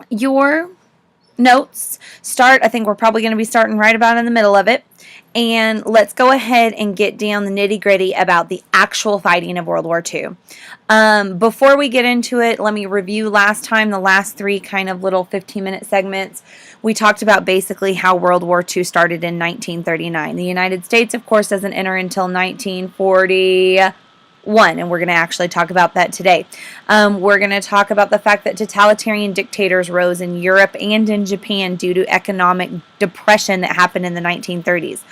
your notes start, I think we're probably going to be starting right about in the middle of it. And let's go ahead and get down the nitty gritty about the actual fighting of World War II. Before we get into it, let me review last time, the last three kind of little 15-minute segments. We talked about basically how World War II started in 1939. The United States, of course, doesn't enter until 1941, and we're going to actually talk about that today. We're going to talk about the fact that totalitarian dictators rose in Europe and in Japan due to economic depression that happened in the 1930s.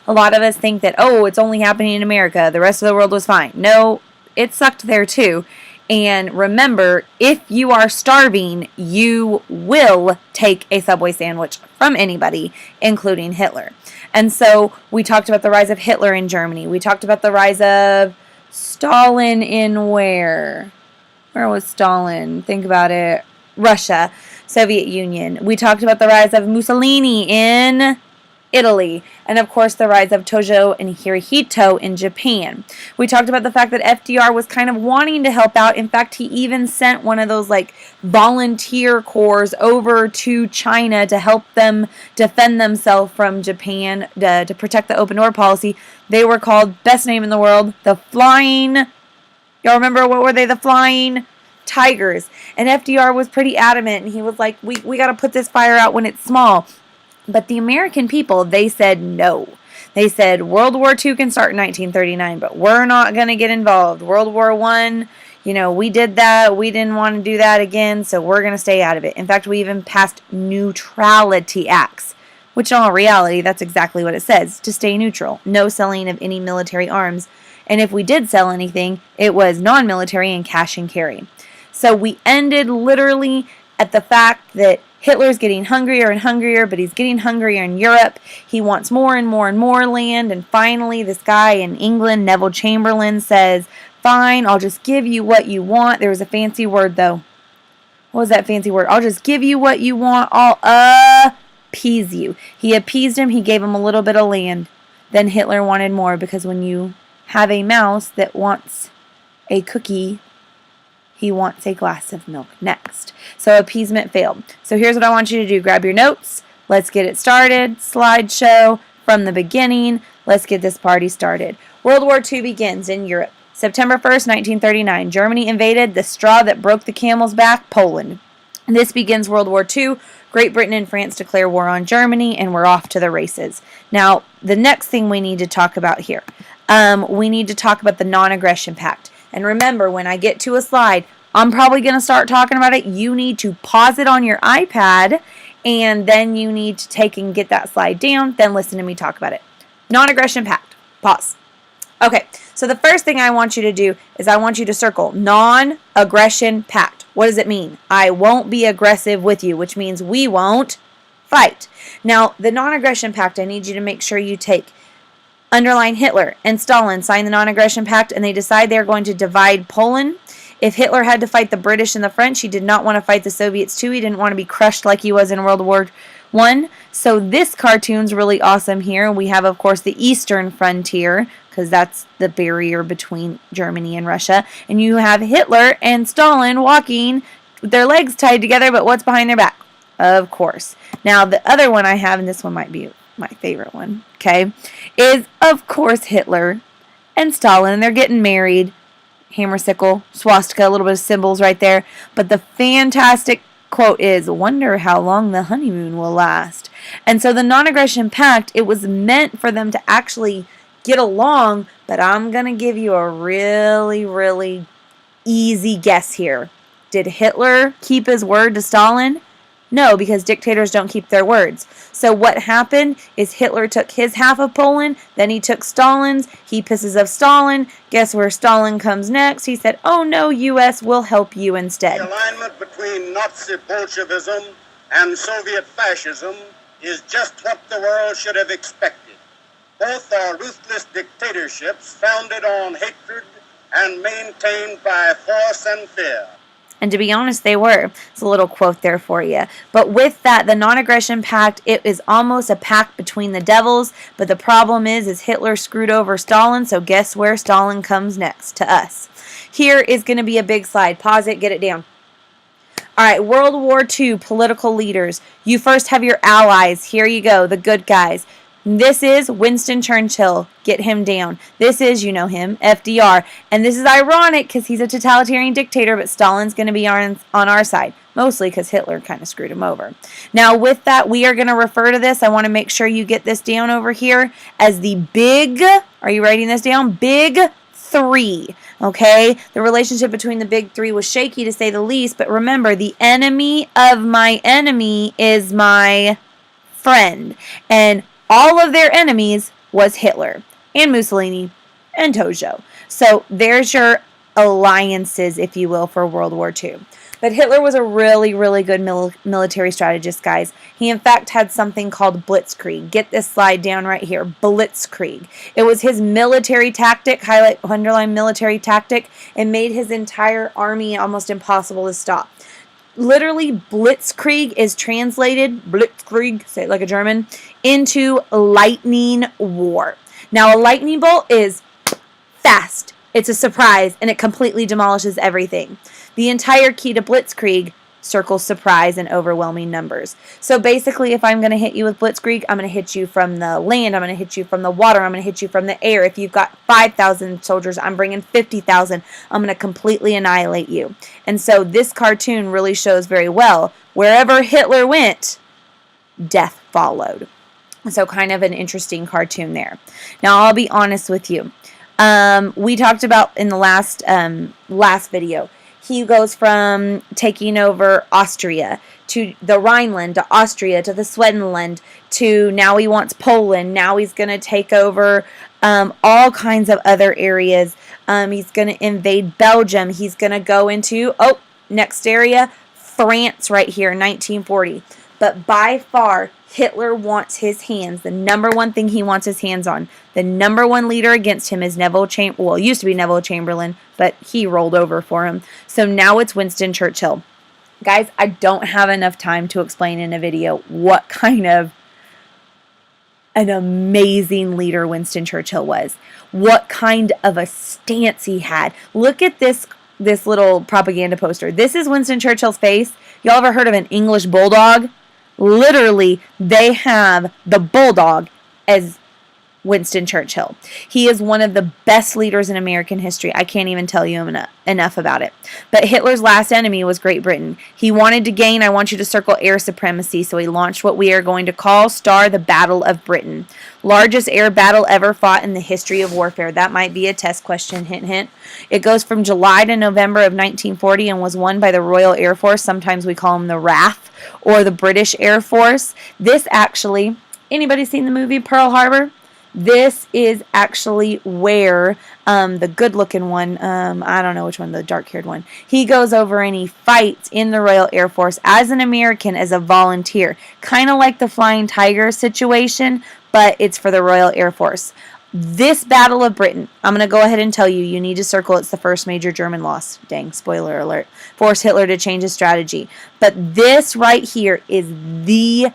A lot of us think that, oh, it's only happening in America, the rest of the world was fine. No, it sucked there too. And remember, if you are starving, you will take a Subway sandwich from anybody, including Hitler. And so we talked about the rise of Hitler in Germany. We talked about the rise of Stalin in where? Where was Stalin? Think about it. Russia, Soviet Union. We talked about the rise of Mussolini in Italy. And of course the rise of Tojo and Hirohito in Japan. We talked about the fact that FDR was kind of wanting to help out. In fact, he even sent one of those like volunteer corps over to China to help them defend themselves from Japan, to protect the open door policy. They were called, best name in the world, the Flying, y'all remember what were they? The Flying Tigers. And FDR was pretty adamant, and he was like, we got to put this fire out when it's small. But the American people, they said no. They said World War II can start in 1939, but we're not going to get involved. World War I, we did that. We didn't want to do that again, so we're going to stay out of it. In fact, we even passed neutrality acts, which in all reality, that's exactly what it says, to stay neutral. No selling of any military arms. And if we did sell anything, it was non-military and cash and carry. So we ended literally at the fact that Hitler's getting hungrier and hungrier, but he's getting hungrier in Europe. He wants more and more and more land. And finally, this guy in England, Neville Chamberlain, says, fine, I'll just give you what you want. There was a fancy word, though. What was that fancy word? I'll just give you what you want. I'll appease you. He appeased him. He gave him a little bit of land. Then Hitler wanted more, because when you have a mouse that wants a cookie, he wants a glass of milk next. So appeasement failed. So here's what I want you to do. Grab your notes. Let's get it started. Slideshow from the beginning. Let's get this party started. World War II begins in Europe. September 1st, 1939. Germany invaded the straw that broke the camel's back, Poland. This begins World War II. Great Britain and France declare war on Germany, and we're off to the races. Now, the next thing we need to talk about here, we need to talk about the Non-Aggression Pact. And remember, when I get to a slide, I'm probably going to start talking about it. You need to pause it on your iPad, and then you need to take and get that slide down, then listen to me talk about it. Non-Aggression Pact. Pause. Okay, so the first thing I want you to do is I want you to circle Non-Aggression Pact. What does it mean? I won't be aggressive with you, which means we won't fight. Now, the Non-Aggression Pact, I need you to make sure you underline Hitler and Stalin signed the Non-Aggression Pact, and they decide they're going to divide Poland. If Hitler had to fight the British and the French, he did not want to fight the Soviets too. He didn't want to be crushed like he was in World War I. So this cartoon's really awesome here. We have, of course, the Eastern frontier, because that's the barrier between Germany and Russia. And you have Hitler and Stalin walking with their legs tied together, but what's behind their back? Of course. Now, the other one I have, and this one might be my favorite one, okay, is, of course, Hitler and Stalin, and they're getting married. Hammer, sickle, swastika, a little bit of symbols right there. But the fantastic quote is, wonder how long the honeymoon will last. And so the Non-Aggression Pact, it was meant for them to actually get along, but I'm going to give you a really, really easy guess here. Did Hitler keep his word to Stalin? No, because dictators don't keep their words. So what happened is Hitler took his half of Poland, then he took Stalin's, he pisses off Stalin. Guess where Stalin comes next? He said, oh no, U.S. will help you instead. The alignment between Nazi Bolshevism and Soviet fascism is just what the world should have expected. Both are ruthless dictatorships founded on hatred and maintained by force and fear. And to be honest, they were. It's a little quote there for you. But with that, the Non-Aggression Pact, it is almost a pact between the devils. But the problem is Hitler screwed over Stalin. So guess where Stalin comes next? To us. Here is going to be a big slide. Pause it. Get it down. All right, World War II political leaders. You first have your allies. Here you go, the good guys. This is Winston Churchill. Get him down. This is, you know him, FDR. And this is ironic because he's a totalitarian dictator, but Stalin's going to be on our side. Mostly because Hitler kind of screwed him over. Now, with that, we are going to refer to this. I want to make sure you get this down over here as the big, are you writing this down? Big three. Okay, the relationship between the big three was shaky to say the least, but remember, the enemy of my enemy is my friend. And all of their enemies was Hitler and Mussolini and Tojo. So there's your alliances, if you will, for World War II. But Hitler was a really, really good military strategist, guys. He, in fact, had something called Blitzkrieg. Get this slide down right here. Blitzkrieg. It was his military tactic, underline military tactic, and made his entire army almost impossible to stop. Literally, Blitzkrieg is translated, Blitzkrieg, say it like a German, into lightning war. Now, a lightning bolt is fast. It's a surprise, and it completely demolishes everything. The entire key to Blitzkrieg circles surprise and overwhelming numbers. So basically, if I'm going to hit you with Blitzkrieg, I'm going to hit you from the land, I'm going to hit you from the water, I'm going to hit you from the air. If you've got 5,000 soldiers, I'm bringing 50,000. I'm going to completely annihilate you. And so this cartoon really shows very well, wherever Hitler went, death followed. So kind of an interesting cartoon there. Now, I'll be honest with you. We talked about in the last video, he goes from taking over Austria to the Rhineland, to Austria, to the Sudetenland, to now he wants Poland. Now he's going to take over all kinds of other areas. He's going to invade Belgium. He's going to go into, next area, France right here, 1940. But by far, Hitler wants his hands. The number one thing he wants his hands on. The number one leader against him is it used to be Neville Chamberlain, but he rolled over for him. So now it's Winston Churchill. Guys, I don't have enough time to explain in a video what kind of an amazing leader Winston Churchill was. What kind of a stance he had. Look at this little propaganda poster. This is Winston Churchill's face. Y'all ever heard of an English bulldog? Literally, they have the bulldog as Winston Churchill. He is one of the best leaders in American history. I can't even tell you enough about it. But Hitler's last enemy was Great Britain. He wanted to gain, I want you to circle air supremacy, so he launched what we are going to call the Battle of Britain. Largest air battle ever fought in the history of warfare. That might be a test question, hint, hint. It goes from July to November of 1940 and was won by the Royal Air Force. Sometimes we call them the RAF, or the British Air Force. This actually, anybody seen the movie Pearl Harbor? This is actually where the good-looking one, I don't know which one, the dark-haired one, he goes over and he fights in the Royal Air Force as an American, as a volunteer. Kind of like the Flying Tiger situation, but it's for the Royal Air Force. This Battle of Britain, I'm going to go ahead and tell you, you need to circle it's the first major German loss. Dang, spoiler alert. Forced Hitler to change his strategy. But this right here is the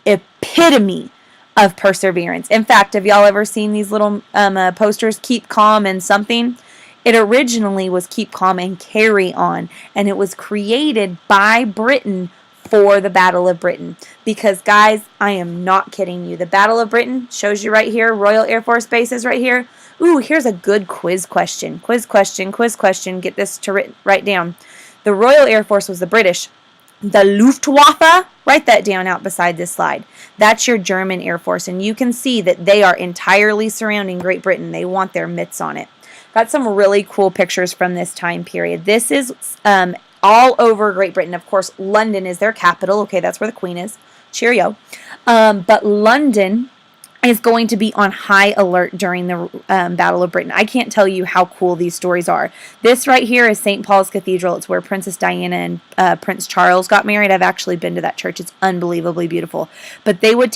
epitome of perseverance. In fact, have y'all ever seen these little posters, Keep Calm and something? It originally was Keep Calm and Carry On, and it was created by Britain for the Battle of Britain. Because, guys, I am not kidding you. The Battle of Britain shows you right here, Royal Air Force bases right here. Ooh, here's a good quiz question. Quiz question. Get this to write down. The Royal Air Force was the British. The Luftwaffe, write that down out beside this slide. That's your German Air Force, and you can see that they are entirely surrounding Great Britain. They want their mitts on it. Got some really cool pictures from this time period. This is all over Great Britain. Of course, London is their capital. Okay, that's where the Queen is. Cheerio. But London is going to be on high alert during the Battle of Britain. I can't tell you how cool these stories are. This right here is St. Paul's Cathedral. It's where Princess Diana and Prince Charles got married. I've actually been to that church. It's unbelievably beautiful. But they would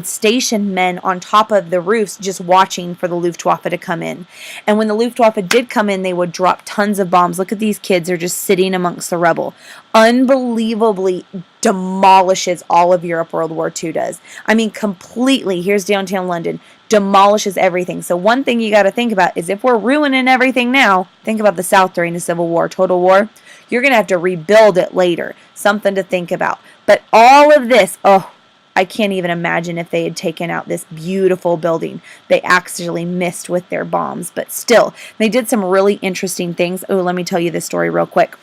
station men on top of the roofs just watching for the Luftwaffe to come in. And when the Luftwaffe did come in, they would drop tons of bombs. Look at these kids. They're just sitting amongst the rubble. Unbelievably demolishes all of Europe. World War II does. I mean, completely. Here's downtown London. Demolishes everything. So one thing you got to think about is if we're ruining everything now, think about the South during the Civil War, total war. You're going to have to rebuild it later. Something to think about. But all of this, I can't even imagine if they had taken out this beautiful building. They actually missed with their bombs. But still, they did some really interesting things. Oh, let me tell you this story real quick.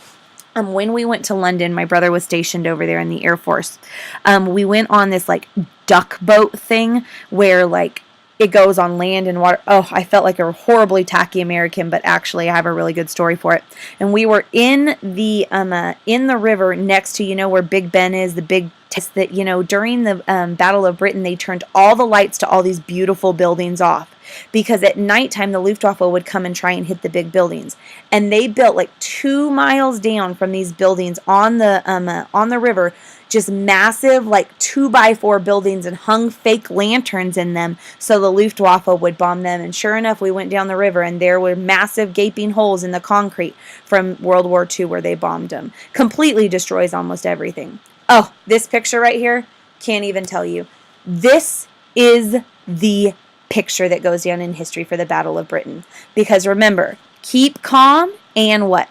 When we went to London, my brother was stationed over there in the Air Force. We went on this like duck boat thing where like it goes on land and water. Oh, I felt like a horribly tacky American, but actually I have a really good story for it. And we were in the river next to, where Big Ben is, the big test that, during the Battle of Britain, they turned all the lights to all these beautiful buildings off. Because at nighttime, the Luftwaffe would come and try and hit the big buildings. And they built like 2 miles down from these buildings on the river, just massive like 2x4 buildings, and hung fake lanterns in them so the Luftwaffe would bomb them. And sure enough, we went down the river and there were massive gaping holes in the concrete from World War II where they bombed them. Completely destroys almost everything. Oh, this picture right here, can't even tell you. This is the picture that goes down in history for the Battle of Britain. Because remember, keep calm and what?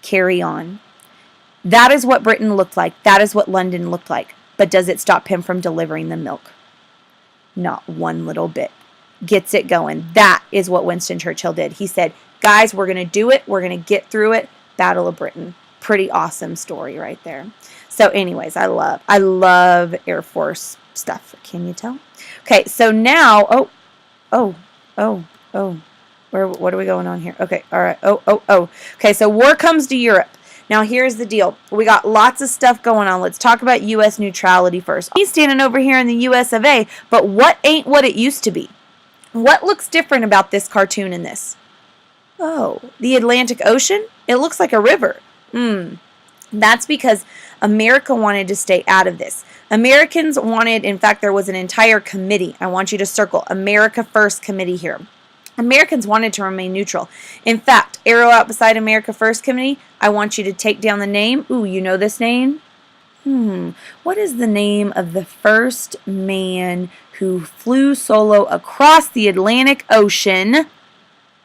Carry on. That is what Britain looked like. That is what London looked like. But does it stop him from delivering the milk? Not one little bit. Gets it going. That is what Winston Churchill did. He said, guys, we're going to do it. We're going to get through it. Battle of Britain. Pretty awesome story right there. So anyways, I love Air Force stuff. Can you tell? Okay, so now, what are we going on here? Okay, all right, Okay, so war comes to Europe. Now, here's the deal. We got lots of stuff going on. Let's talk about U.S. neutrality first. He's standing over here in the U.S. of A., but what ain't what it used to be? What looks different about this cartoon in this? Oh, the Atlantic Ocean? It looks like a river. That's because America wanted to stay out of this. Americans wanted, in fact, there was an entire committee. I want you to circle America First committee here. Americans wanted to remain neutral. In fact, arrow out beside America First committee, I want you to take down the name. Ooh, you know this name? What is the name of the first man who flew solo across the Atlantic Ocean?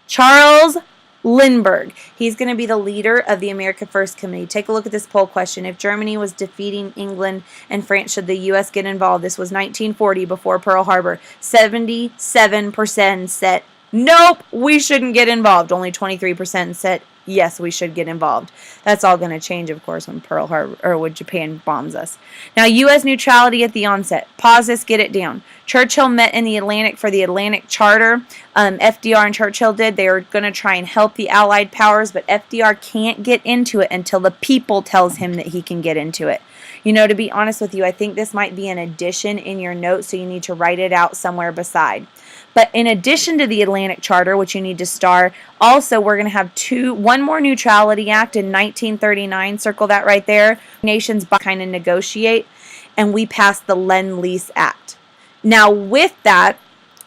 Charles Lindbergh. He's going to be the leader of the America First Committee. Take a look at this poll question. If Germany was defeating England and France, should the U.S. get involved? This was 1940 before Pearl Harbor. 77% said, nope, we shouldn't get involved. Only 23% said, yes, we should get involved. That's all going to change, of course, when Pearl Harbor or when Japan bombs us. Now, U.S. neutrality at the onset. Pause this, get it down. Churchill met in the Atlantic for the Atlantic Charter. FDR and Churchill did. They were going to try and help the Allied powers, but FDR can't get into it until the people tells him that he can get into it. To be honest with you, I think this might be an addition in your notes, so you need to write it out somewhere beside. But in addition to the Atlantic Charter, which you need to star, also we're going to have one more Neutrality Act in 1939. Circle that right there. Nations kind of negotiate, and we passed the Lend-Lease Act. Now, with that,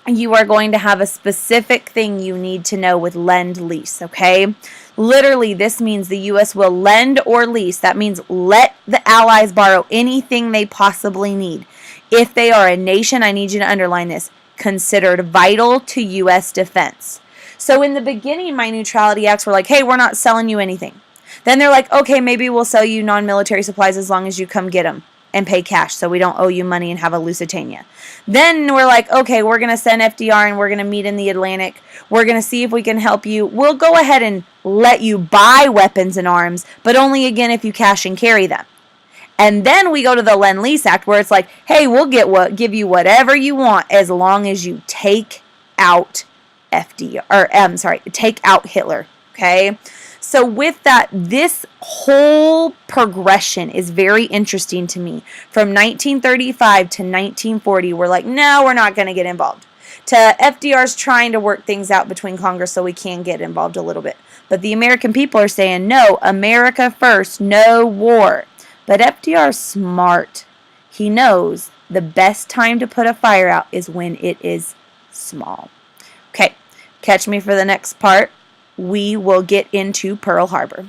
you are going to have a specific thing you need to know with Lend-Lease, okay? Literally, this means the U.S. will lend or lease. That means let the Allies borrow anything they possibly need. If they are a nation, I need you to underline this, considered vital to U.S. defense. So in the beginning, my neutrality acts were like, hey, we're not selling you anything. Then they're like, okay, maybe we'll sell you non-military supplies as long as you come get them and pay cash so we don't owe you money and have a Lusitania. Then we're like, okay, we're going to send FDR and we're going to meet in the Atlantic. We're going to see if we can help you. We'll go ahead and let you buy weapons and arms, but only again if you cash and carry them. And then we go to the Lend-Lease Act where it's like, hey, we'll give you whatever you want as long as you take out take out Hitler, okay? So with that, this whole progression is very interesting to me. From 1935 to 1940, we're like, no, we're not going to get involved. To FDR's trying to work things out between Congress so we can get involved a little bit. But the American people are saying, no, America first, no war. But FDR's smart. He knows the best time to put a fire out is when it is small. Okay, catch me for the next part. We will get into Pearl Harbor.